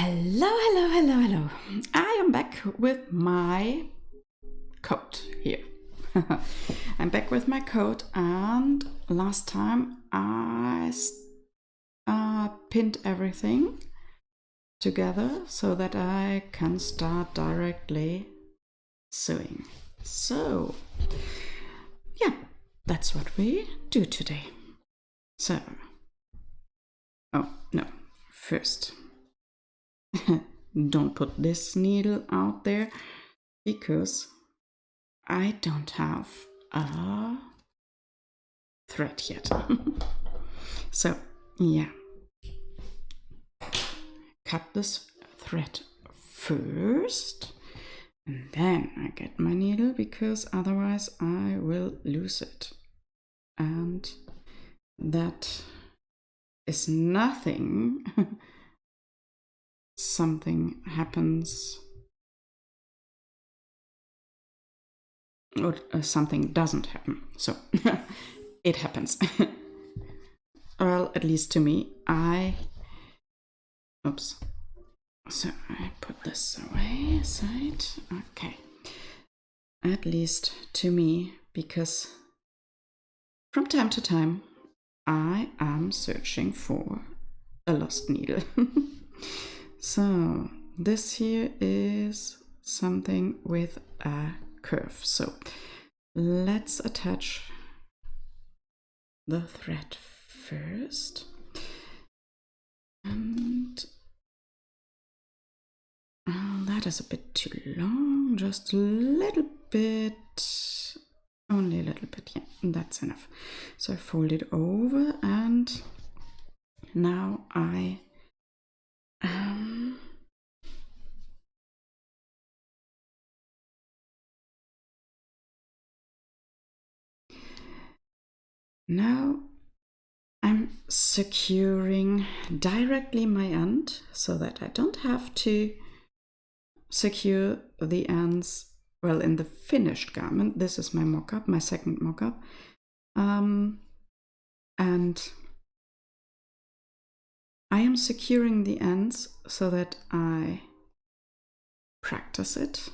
Hello, hello, hello, hello. I am back with my coat here. I'm back with my coat, and last time I pinned everything together so that I can start directly sewing. So, yeah, that's what we do today. So, oh no, first. Don't put this needle out there because I don't have a thread yet. So, yeah, cut this thread first and then I get my needle because otherwise I will lose it. And that is nothing. Something happens or something doesn't happen. So it happens. Well, at least to me. Oops. So I put this away aside. Okay. At least to me, because from time to time I am searching for a lost needle. So this here is something with a curve. So let's attach the thread first. And that is a bit too long, just a little bit, only a little bit, yeah, that's enough. So I fold it over and now now I'm securing directly my end so that I don't have to secure the ends. Well, in the finished garment, this is my mock-up, my second mock-up, and I am securing the ends so that I practice it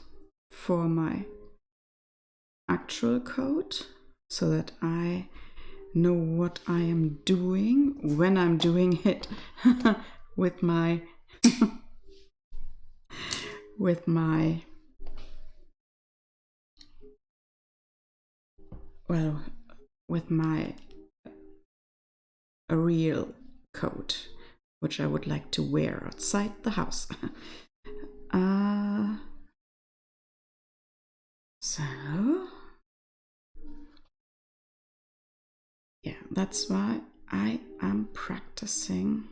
for my actual coat, so that I know what I am doing when I'm doing it with my a real coat, which I would like to wear outside the house. So yeah, that's why I am practicing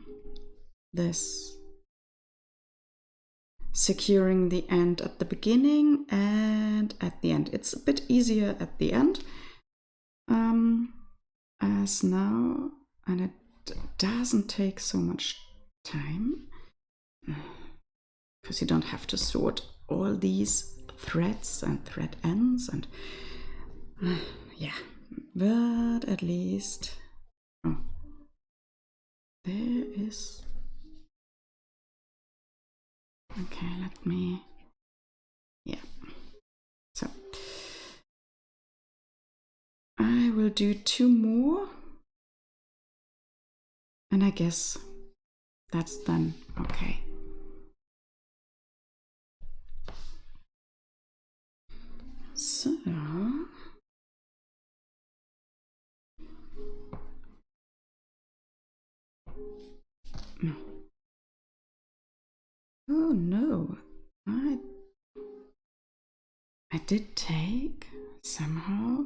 this, securing the end at the beginning and at the end. It's a bit easier at the end as now, and it doesn't take so much time because you don't have to sort all these threads and thread ends and yeah, but at least there is. Okay, let me, yeah, so I will do 2 more and I guess that's done. Okay. So oh no, I did take somehow.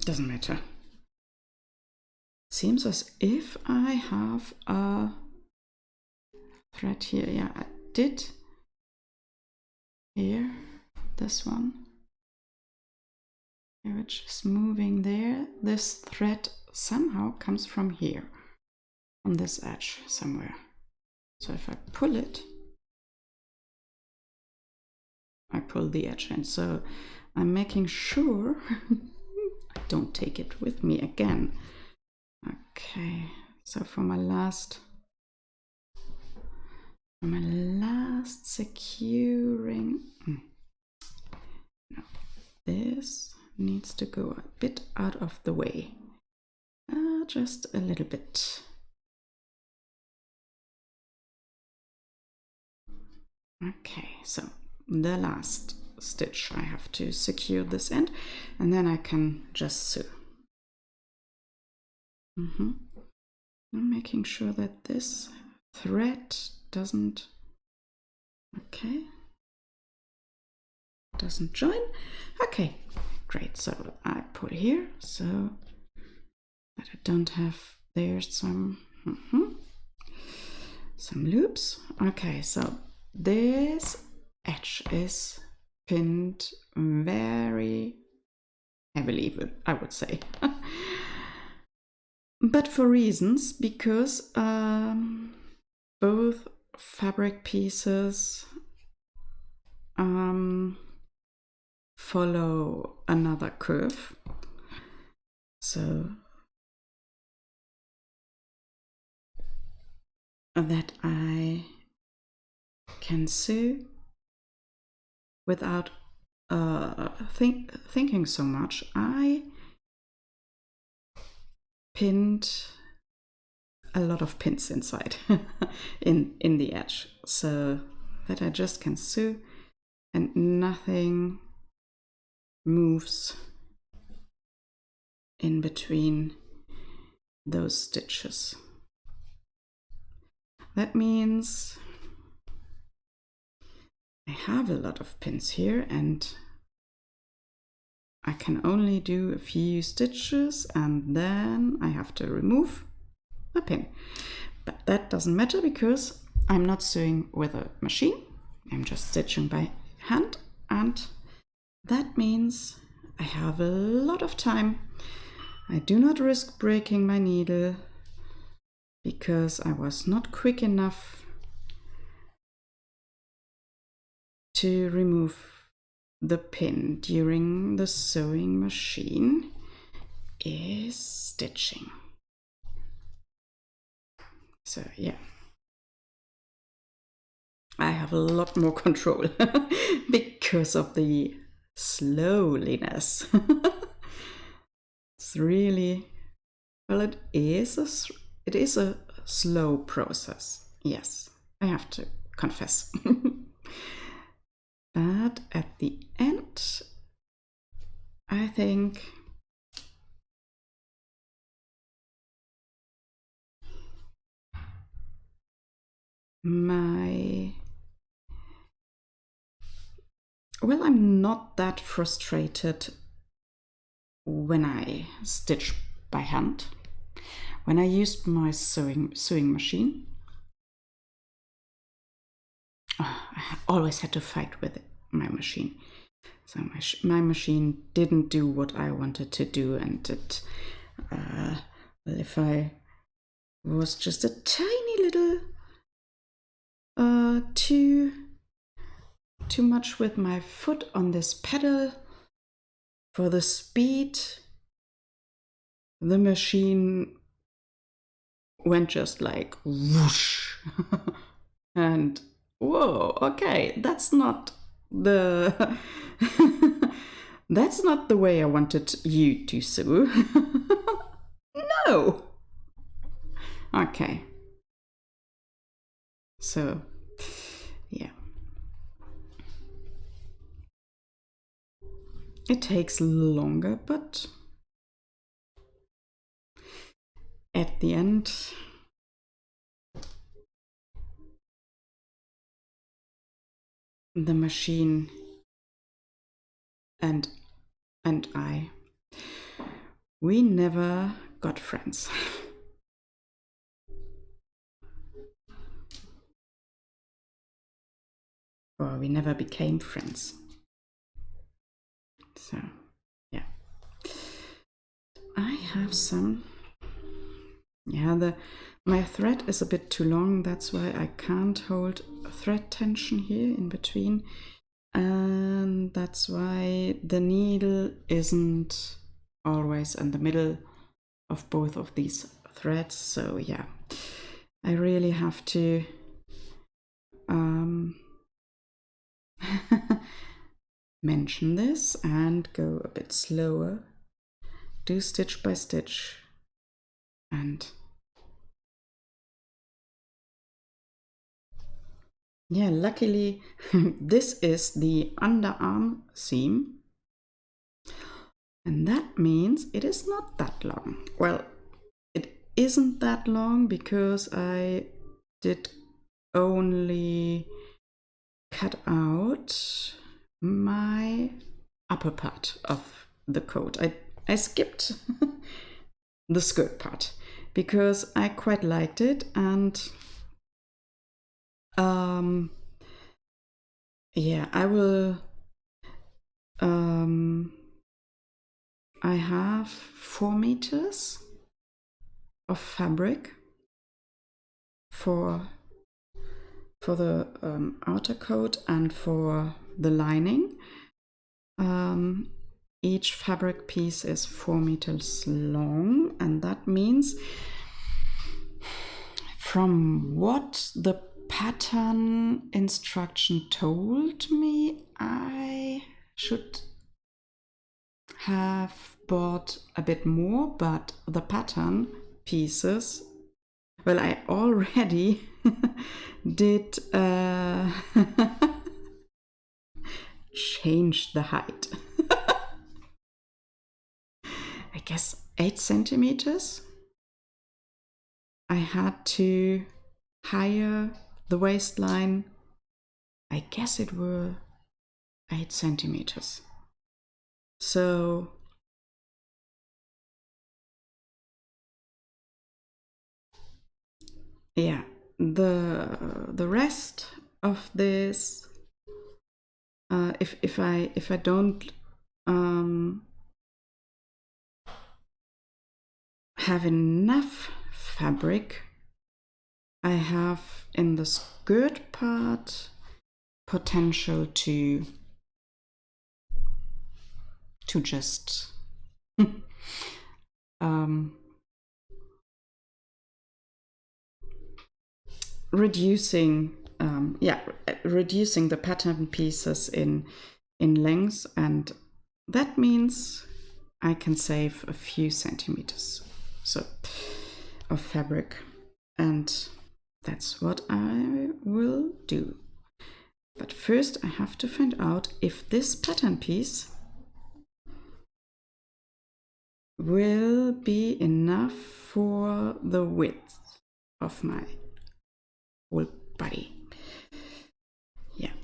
Doesn't matter. Seems as if I have a thread here. Yeah, I did. Here, this one, which is moving there. This thread somehow comes from here, from this edge somewhere. So if I pull it, I pull the edge in. So I'm making sure I don't take it with me again. Okay, so for my last securing, no, this needs to go a bit out of the way, just a little bit. Okay, so the last stitch I have to secure this end, and then I can just sew. I'm making sure that this thread doesn't join. Okay, great. So I pull here so that I don't have there's some loops. Okay, so this edge is pinned very heavily, I would say. But for reasons, because both fabric pieces follow another curve. So that I can sew without thinking so much. I pinned a lot of pins inside in the edge, so that I just can sew and nothing moves in between those stitches. That means I have a lot of pins here and I can only do a few stitches and then I have to remove a pin. But that doesn't matter because I'm not sewing with a machine. I'm just stitching by hand, and that means I have a lot of time. I do not risk breaking my needle because I was not quick enough to remove the pin during the sewing machine is stitching. So yeah, I have a lot more control because of the slowliness. It's really, well, it is a slow process. Yes, I have to confess. But at the end, I think I'm not that frustrated when I stitch by hand. When I used my sewing machine, I always had to fight with my machine. So my machine didn't do what I wanted to do, and well, if I was just a tiny little too much with my foot on this pedal for the speed, the machine went just like whoosh. And whoa, okay, that's not the that's not the way I wanted you to sew. No. Okay. So yeah, it takes longer, but at the end the machine and we never got friends. Or we never became friends. So yeah, I have some, my thread is a bit too long, that's why I can't hold thread tension here in between, and that's why the needle isn't always in the middle of both of these threads. So yeah, I really have to mention this and go a bit slower, do stitch by stitch, and yeah, luckily this is the underarm seam, and that means it is not that long. Well, it isn't that long because I did only cut out my upper part of the coat. I skipped the skirt part because I quite liked it, and yeah, I will I have 4 meters of fabric for the outer coat and for the lining. Each fabric piece is 4 meters long, and that means, from what the pattern instruction told me, I should have bought a bit more, but the pattern pieces, well, I already did change the height. I guess 8 centimeters. I had to higher the waistline. I guess it were 8 centimeters. So yeah, the rest of this, if I don't have enough fabric, I have in the skirt part potential to just reducing the pattern pieces in length, and that means I can save a few centimeters of fabric, and that's what I will do. But first I have to find out if this pattern piece will be enough for the width of my whole body. Yeah,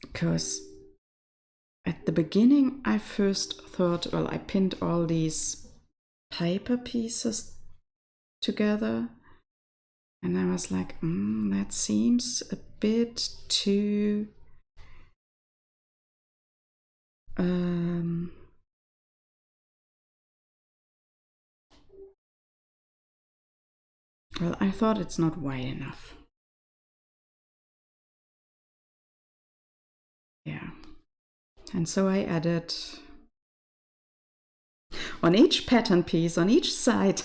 because at the beginning I first thought, well, I pinned all these paper pieces together, and I was like, that seems a bit too well, I thought it's not wide enough. Yeah, and so I added on each pattern piece, on each side,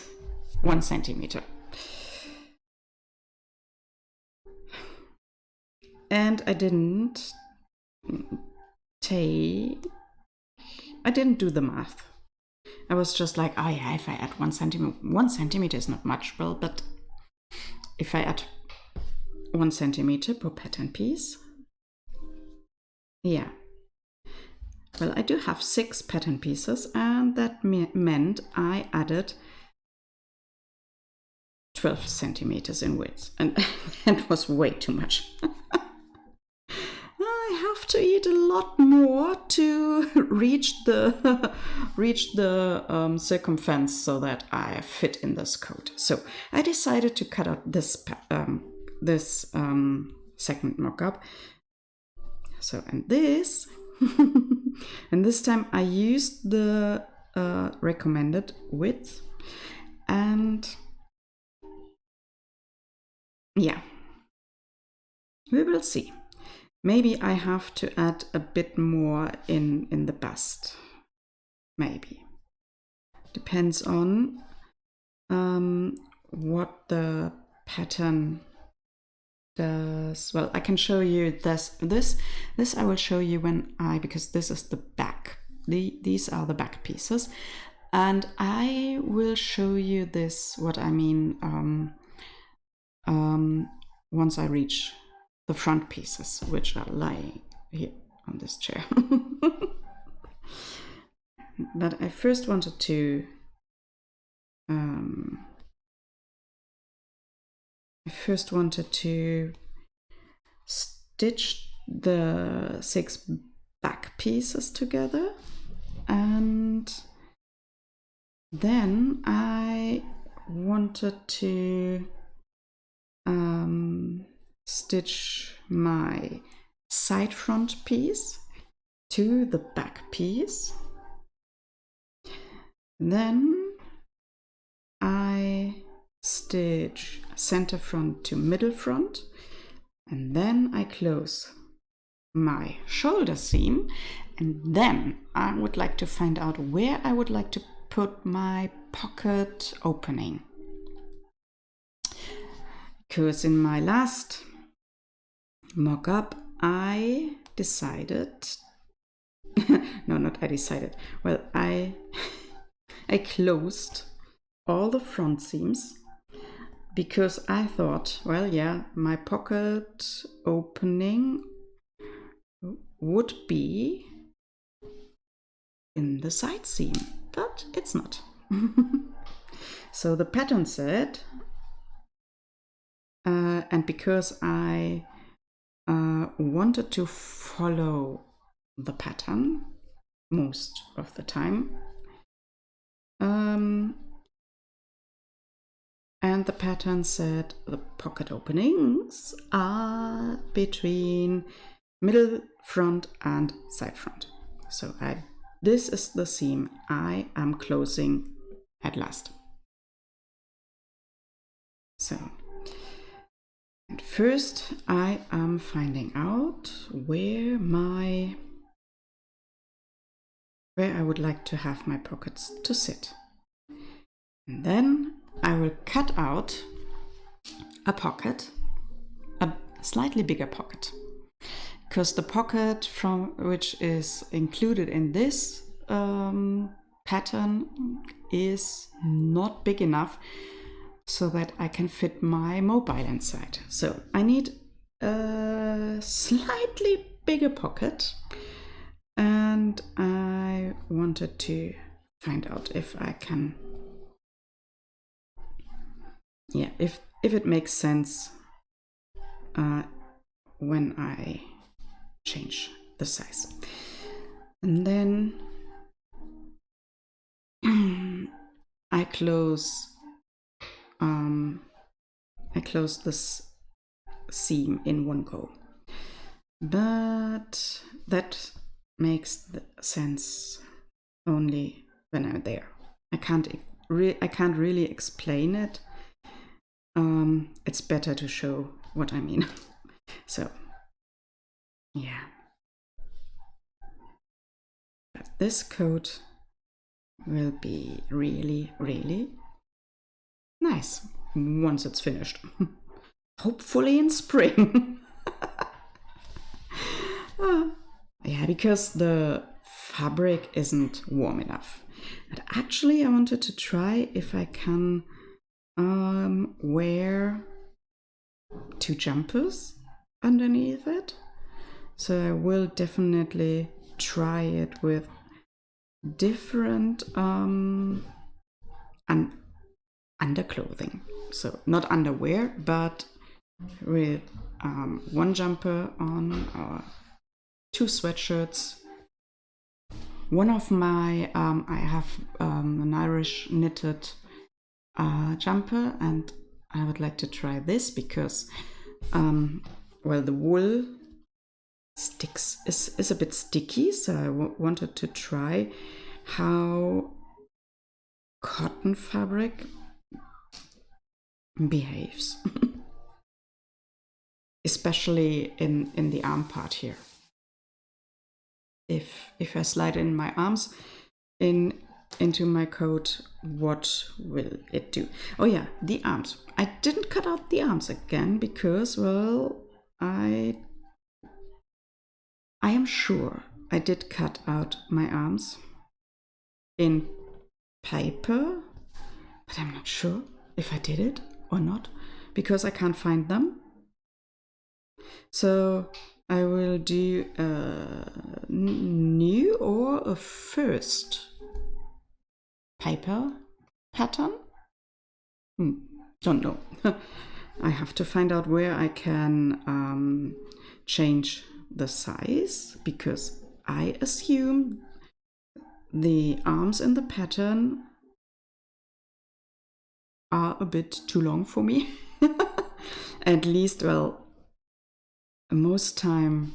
1 centimeter. And I didn't do the math. I was just like, oh yeah, if I add 1 centimeter, 1 centimeter is not much. Well, but if I add 1 centimeter per pattern piece, yeah. Well, I do have 6 pattern pieces, and that meant I added 12 centimeters in width, and that was way too much. I have to eat a lot more to reach the circumference so that I fit in this coat. So I decided to cut out this second mock-up. So, and this and this time I used the recommended width, and yeah, we will see. Maybe I have to add a bit more in the bust. Maybe. Depends on what the pattern does. Well, I can show you this I will show you when because this is the back. These are the back pieces, and I will show you this, what I mean, once I reach the front pieces, which are lying here on this chair. But I first wanted to stitch the 6 back pieces together, and then I wanted to stitch my side front piece to the back piece. Then I stitch center front to middle front, and then I close my shoulder seam, and then I would like to find out where I would like to put my pocket opening. Because in my last mock-up I decided no, not I decided, well, I closed all the front seams because I thought, well, yeah, my pocket opening would be in the side seam, but it's not. So the pattern said, and because I wanted to follow the pattern most of the time, and the pattern said the pocket openings are between middle front and side front. So this is the seam I am closing at last. So, and first I am finding out where I would like to have my pockets to sit. And then I will cut out a pocket, a slightly bigger pocket, because the pocket from which is included in this pattern is not big enough so that I can fit my mobile inside. So I need a slightly bigger pocket, and I wanted to find out if I can, yeah, if it makes sense when I change the size. And then I close this seam in one go, but that makes sense only when I'm there. I can't really explain it. It's better to show what I mean. So yeah, but this coat will be really, really nice once it's finished. Hopefully in spring. Yeah, because the fabric isn't warm enough. But actually I wanted to try if I can wear 2 jumpers underneath it. So I will definitely try it with different underclothing. So not underwear, but with 1 jumper on, or 2 sweatshirts. One of my, I have an Irish knitted jumper, and I would like to try this because, well, the wool is a bit sticky, so I wanted to try how cotton fabric behaves, especially in the arm part here. If I slide in my arms, in into my code, what will it do? Oh yeah, the arms. I didn't cut out the arms again because, well, I am sure I did cut out my arms in paper, but I'm not sure if I did it or not because I can't find them. So I will do a new or a first paper pattern. Don't know. I have to find out where I can change the size because I assume the arms in the pattern are a bit too long for me. At least, well, most time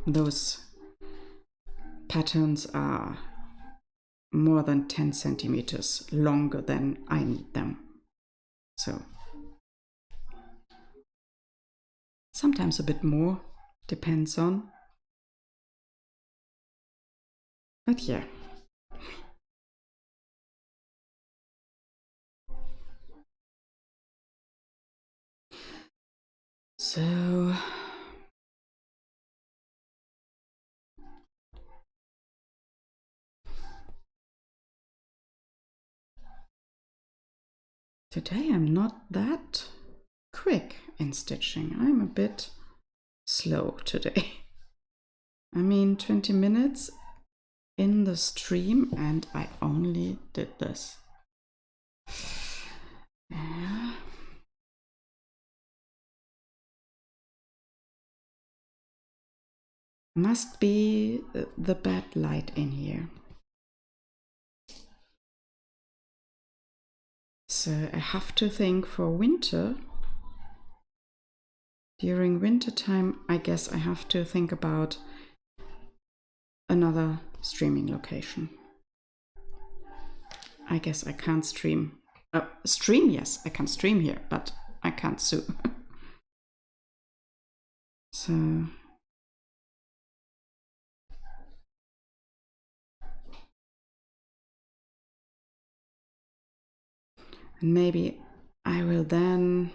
those patterns are more than 10 centimeters longer than I need them. So sometimes a bit more, depends on. But yeah. So today I'm not that quick in stitching. I'm a bit slow today. I mean, 20 minutes in the stream and I only did this. Yeah. Must be the bad light in here. So I have to think for winter. During winter time, I guess I have to think about another streaming location. I guess I can't stream. Stream, yes, I can stream here, but I can't sew. So maybe I will then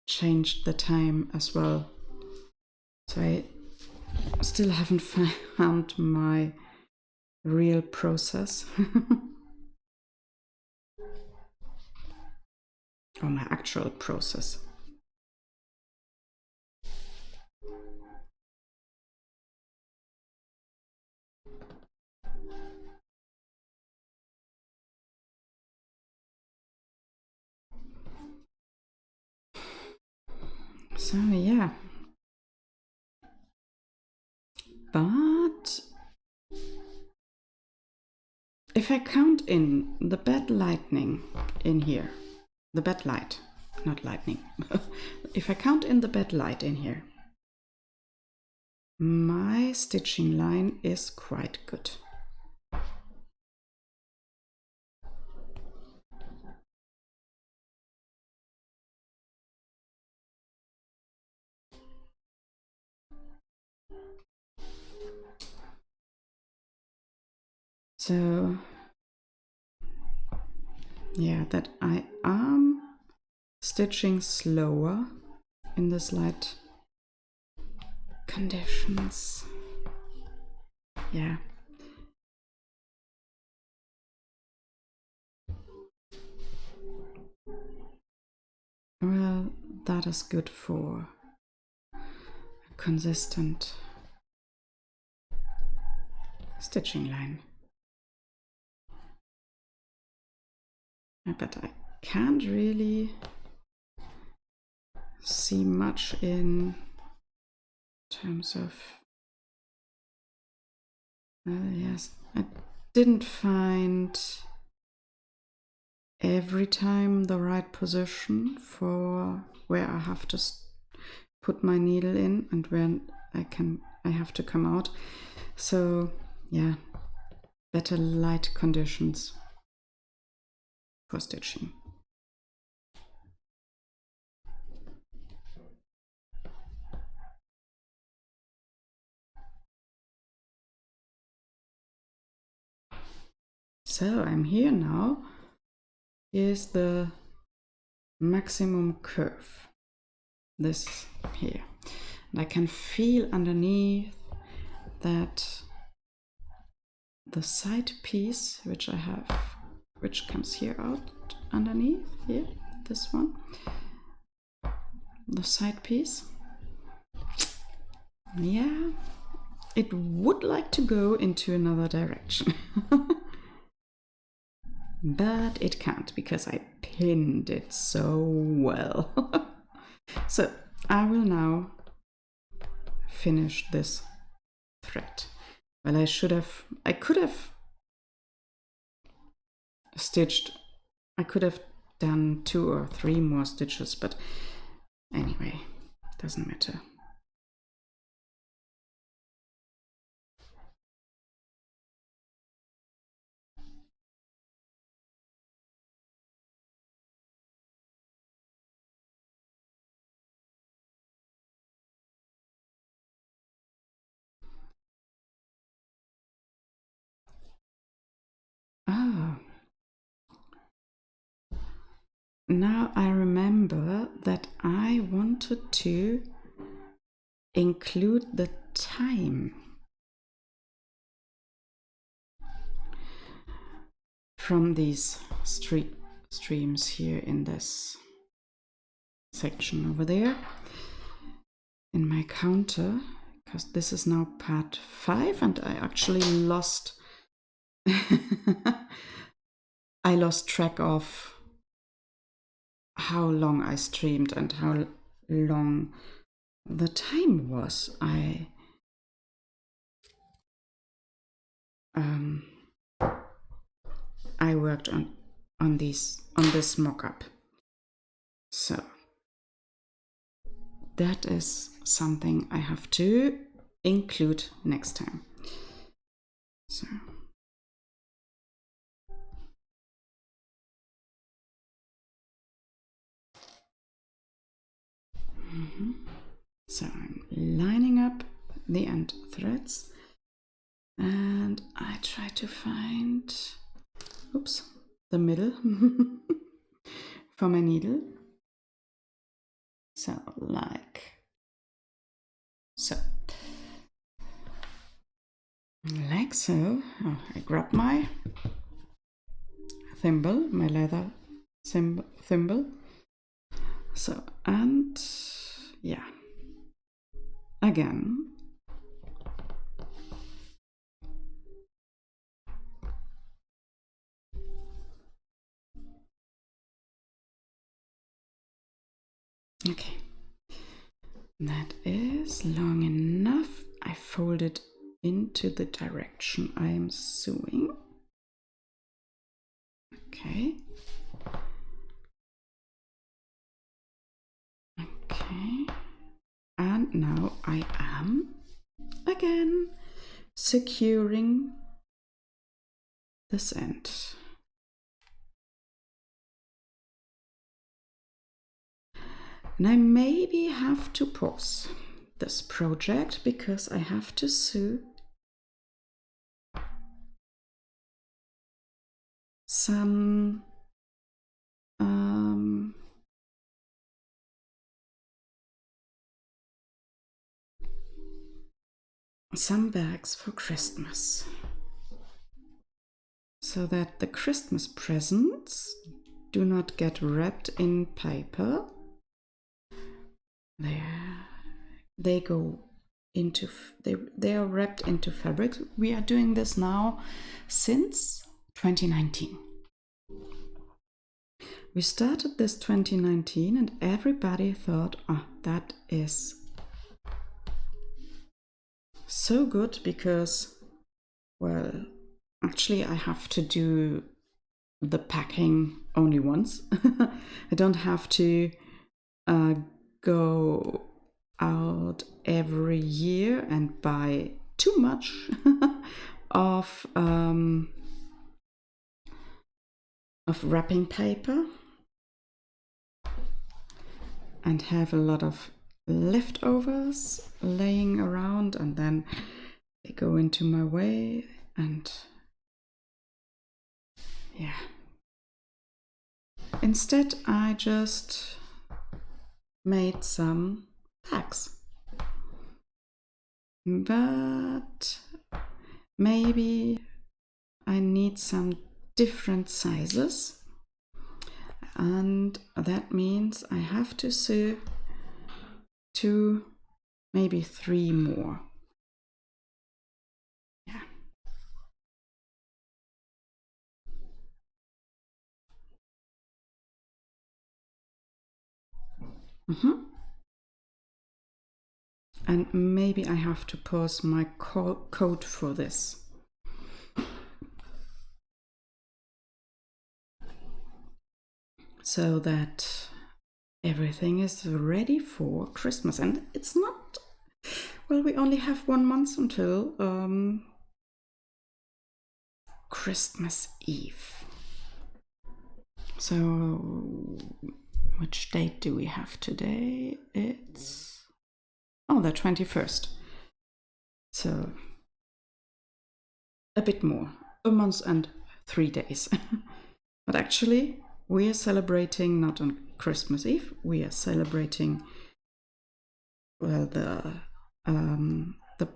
change the time as well. So I still haven't found my real process. Or my actual process. So yeah. But if I count in the bad lightning in here, the bad light, not lightning. If I count in the bad light in here, my stitching line is quite good. So yeah, that I am stitching slower in the light conditions. Yeah. Well, that is good for a consistent stitching line. But I can't really see much in terms of yes, I didn't find every time the right position for where I have to put my needle in and when I have to come out. So yeah, better light conditions for stitching. So I'm here now. Here's the maximum curve. This here. And I can feel underneath that the side piece, which I have, which comes here out underneath here, this one, the side piece. Yeah, it would like to go into another direction. But it can't because I pinned it so well. So I will now finish this thread. Well, I could have stitched, I could have done 2 or 3 more stitches, but anyway, doesn't matter. Ah, now I remember that I wanted to include the time from these streams here in this section over there in my counter, because this is now part 5 and I actually lost I lost track of how long I streamed and how long the time was. I worked on this mock-up. So that is something I have to include next time. So so I'm lining up the end threads and I try to find, oops, the middle for my needle. So like so. Like so. Oh, I grab my thimble, my leather thimble. So, and yeah, again. Okay, that is long enough. I fold it into the direction I am sewing. Okay. Okay. And now I am again securing this end. And I maybe have to pause this project because I have to sew some bags for Christmas, so that the Christmas presents do not get wrapped in paper. They go into they are wrapped into fabric. We are doing this now since 2019. We started this 2019 and everybody thought, oh, that is so good because, well, actually I have to do the packing only once. I don't have to go out every year and buy too much of wrapping paper and have a lot of leftovers laying around, and then they go into my way and yeah. Instead, I just made some tags. But maybe I need some different sizes, and that means I have to sew 2, maybe 3 more. Yeah. And maybe I have to pause my code for this. So that everything is ready for Christmas. And it's not, well, we only have 1 month until Christmas Eve. So which date do we have today? It's, oh, the 21st. So a bit more, a month and 3 days. But actually, we are celebrating not on Christmas Eve, we are celebrating, well, the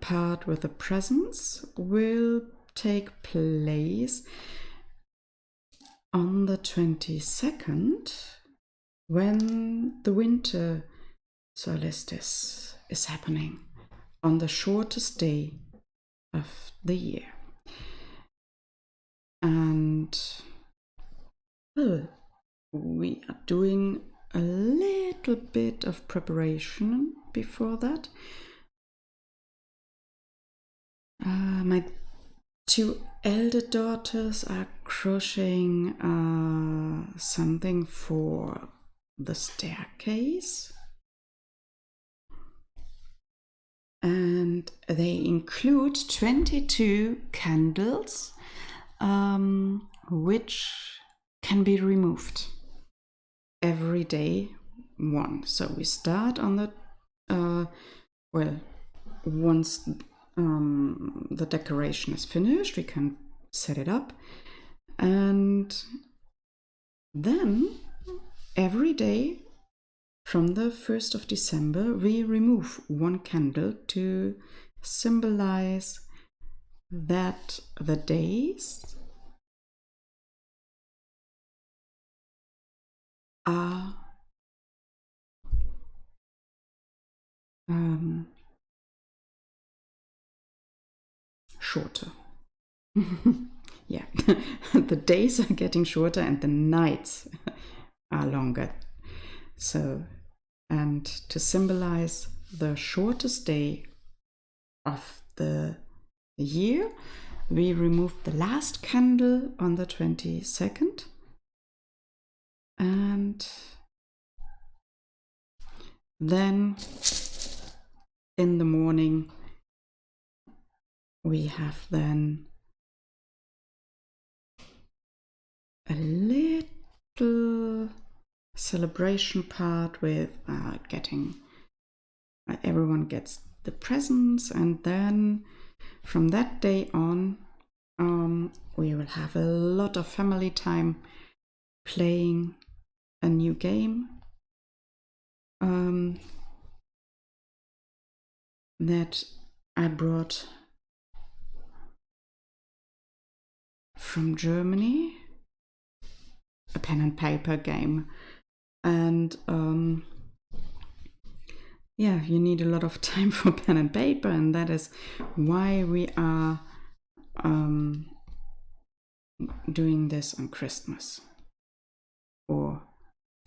part with the presents will take place on the 22nd, when the winter solstice is happening, on the shortest day of the year. And, well, we are doing a little bit of preparation before that. My 2 elder daughters are crocheting something for the staircase, and they include 22 candles, which can be removed every day 1. So we start on the well, once the decoration is finished, we can set it up, and then every day from the 1st of December we remove 1 candle to symbolize that the days are shorter. Yeah, the days are getting shorter and the nights are longer. So, and to symbolize the shortest day of the year, we remove the last candle on the 22nd, and then in the morning we have then a little celebration part with getting, everyone gets the presents, and then from that day on we will have a lot of family time playing a new game that I brought from Germany, a pen and paper game. And yeah, you need a lot of time for pen and paper, and that is why we are doing this on Christmas, or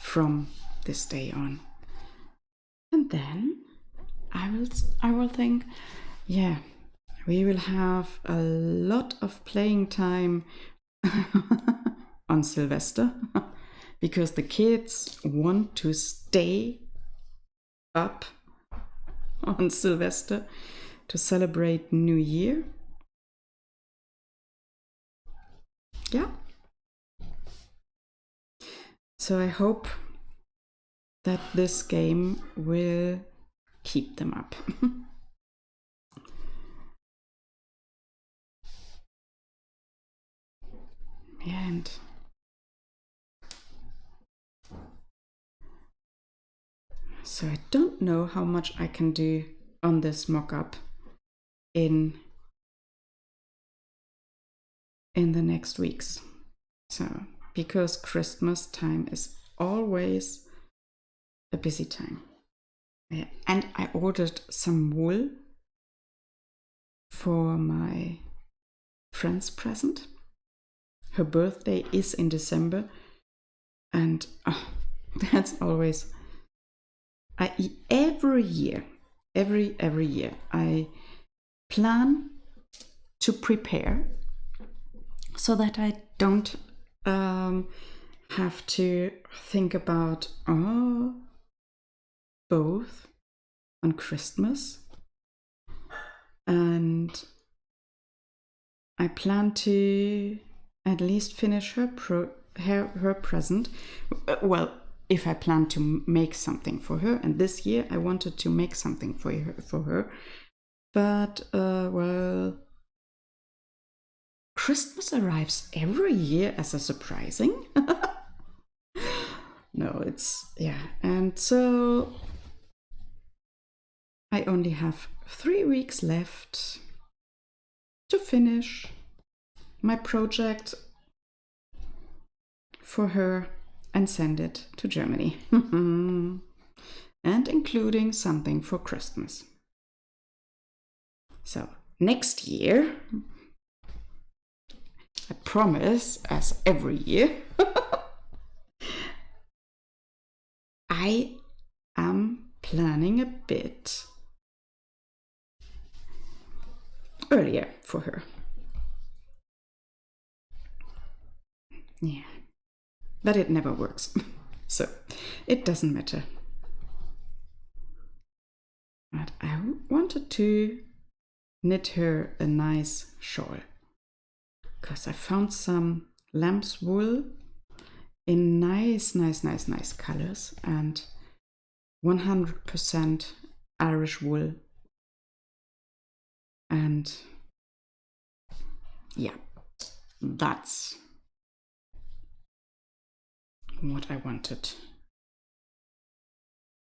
from this day on. And then I will think, yeah, we will have a lot of playing time on Sylvester because the kids want to stay up on Sylvester to celebrate New Year. Yeah. So I hope that this game will keep them up. Yeah, and So I don't know how much I can do on this mock-up in the next weeks. So, because Christmas time is always a busy time. Yeah. And I ordered some wool for my friend's present. Her birthday is in December, and that's always every year I plan to prepare so that I don't have to think about both on Christmas, and I plan to at least finish her present. Well, if I plan to make something for her, and this year I wanted to make something for her, but well, Christmas arrives every year as a surprising. No, it's yeah, and so I only have 3 weeks left to finish my project for her and send it to Germany. And including something for Christmas. So next year, I promise, as every year, I am planning a bit earlier for her. Yeah, but it never works. So it doesn't matter. But I wanted to knit her a nice shawl because I found some lamb's wool in nice colors and 100% Irish wool. And yeah, that's what I wanted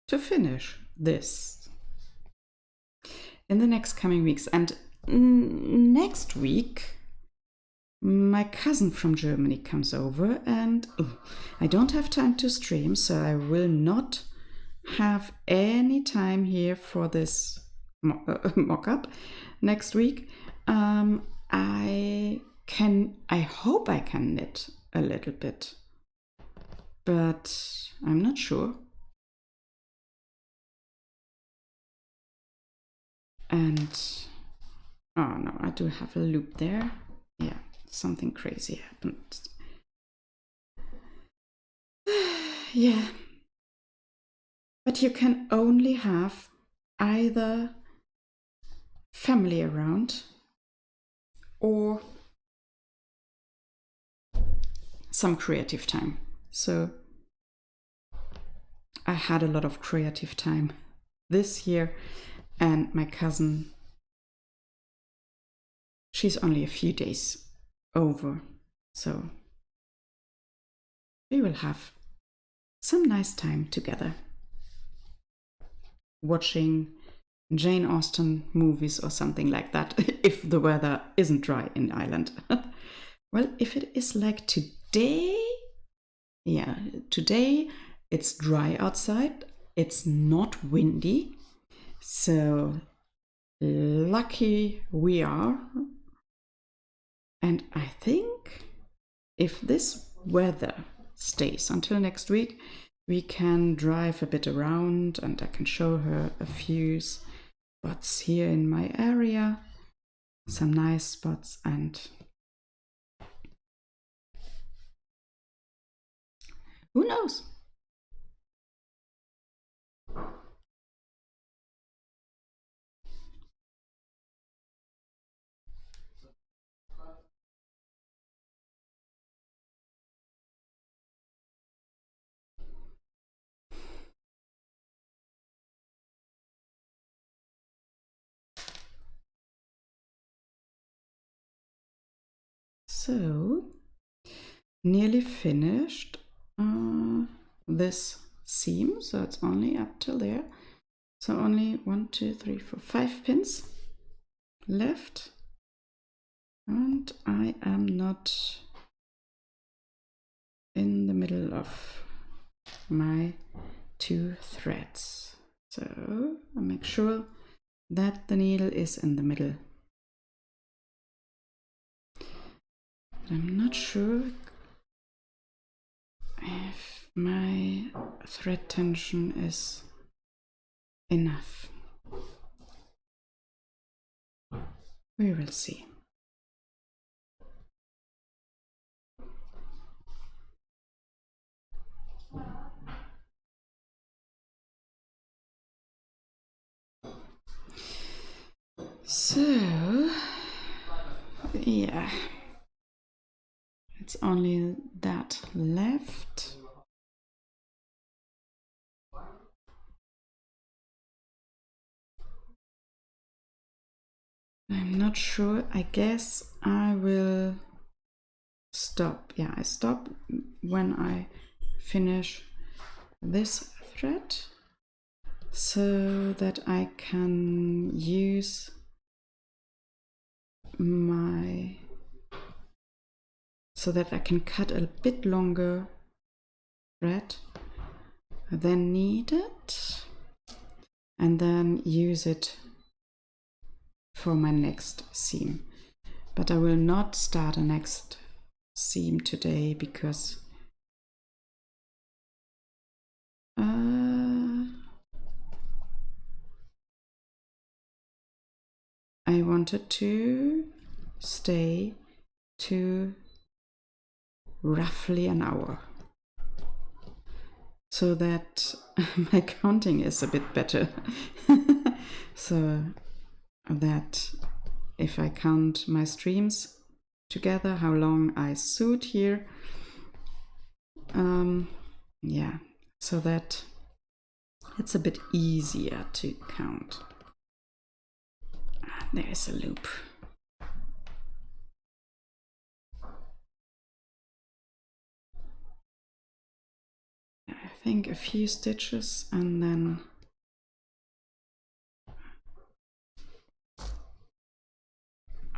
to finish this in the next coming weeks. And next week, my cousin from Germany comes over, and I don't have time to stream, so I will not have any time here for this mock-up next week. I hope I can knit a little bit, but I'm not sure. And oh no, I do have a loop there. Yeah, something crazy happened. Yeah, but you can only have either family around or some creative time. So I had a lot of creative time this year, and my cousin, she's only a few days over, so we will have some nice time together watching Jane Austen movies or something like that, if the weather isn't dry in Ireland. Well, if it is like today, yeah, today it's dry outside, it's not windy, so lucky we are. And I think if this weather stays until next week, we can drive a bit around and I can show her a few spots here in my area, some nice spots, and who knows? So, nearly finished this seam, so it's only up till there. So only 1, 2, 3, 4, 5 pins left, and I am not in the middle of my 2 threads. So I make sure that the needle is in the middle. I'm not sure if my thread tension is enough. We will see. So, yeah, it's only that left. I'm not sure. I guess I will stop. Yeah, I stop when I finish this thread so that I can use so that I can cut a bit longer thread than needed and then use it for my next seam. But I will not start a next seam today because I wanted to stay to roughly an hour so that my counting is a bit better. So that if I count my streams together, how long I sewed here, yeah, so that it's a bit easier to count. There's a loop. I think a few stitches and then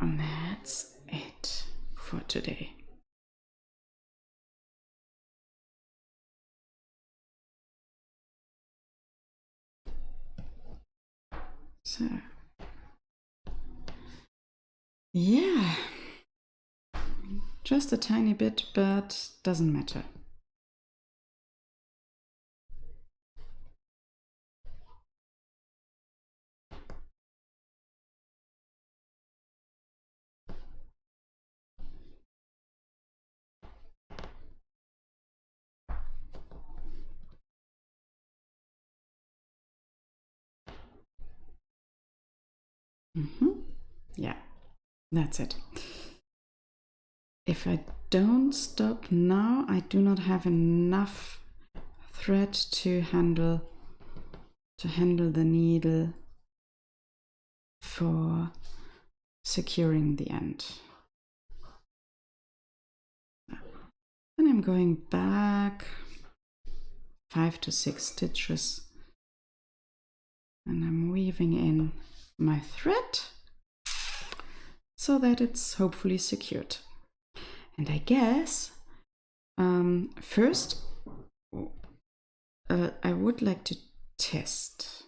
that's it for today. So yeah, just a tiny bit, but doesn't matter. Yeah, that's it. If I don't stop now, I do not have enough thread to handle the needle for securing the end. And I'm going back 5 to 6 stitches and I'm weaving in my thread so that it's hopefully secured. And I guess first I would like to test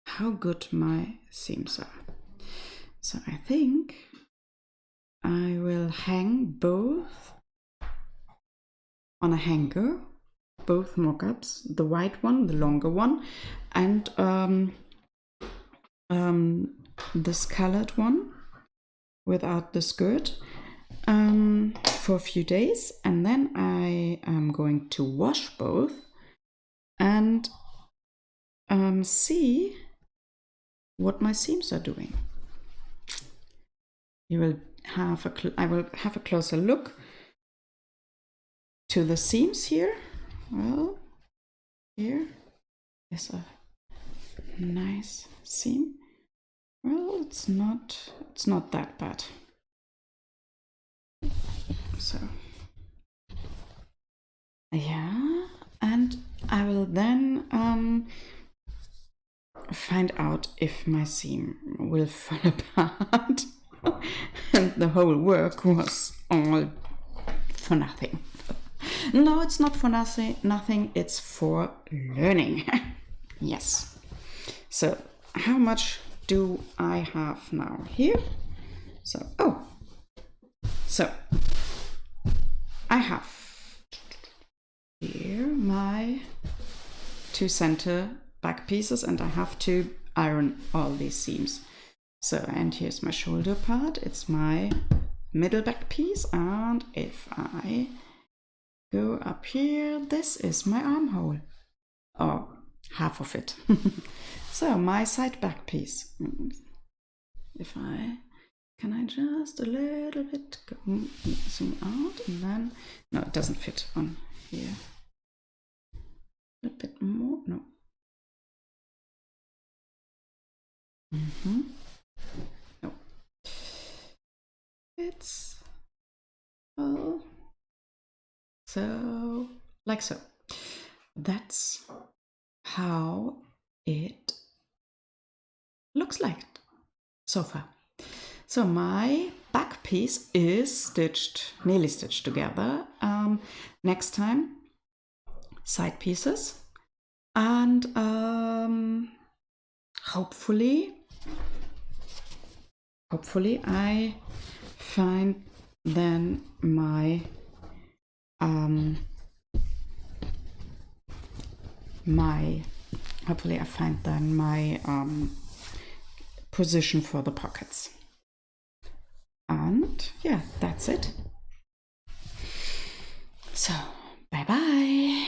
how good my seams are. So I think I will hang both on a hanger, both mock-ups, the white one, the longer one, and this colored one without the skirt for a few days, and then I am going to wash both and see what my seams are doing. I will have a closer look to the seams here. Well, here is a nice seam. Well, it's not that bad. So yeah, and will then find out if my seam will fall apart and the whole work was all for nothing. No, it's not for nothing, it's for learning. Yes. So how much do I have now here? So I have here my 2 center back pieces, and I have to iron all these seams. So, and here's my shoulder part, it's my middle back piece, and if I go up here, this is my armhole, or half of it. So my side back piece. If can I just a little bit zoom out, and then, no, it doesn't fit on here. A little bit more, no. No. It's so, like so. That's how it looks like so far. So my back piece is stitched, nearly stitched together. Next time, side pieces, and hopefully I find then my position for the pockets. And yeah, that's it. So bye bye.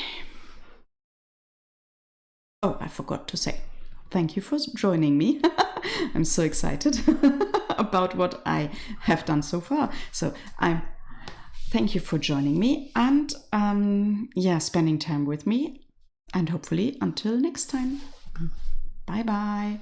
Oh, I forgot to say thank you for joining me. I'm so excited about what I have done so far. So thank you for joining me and spending time with me, and hopefully until next time. Bye bye.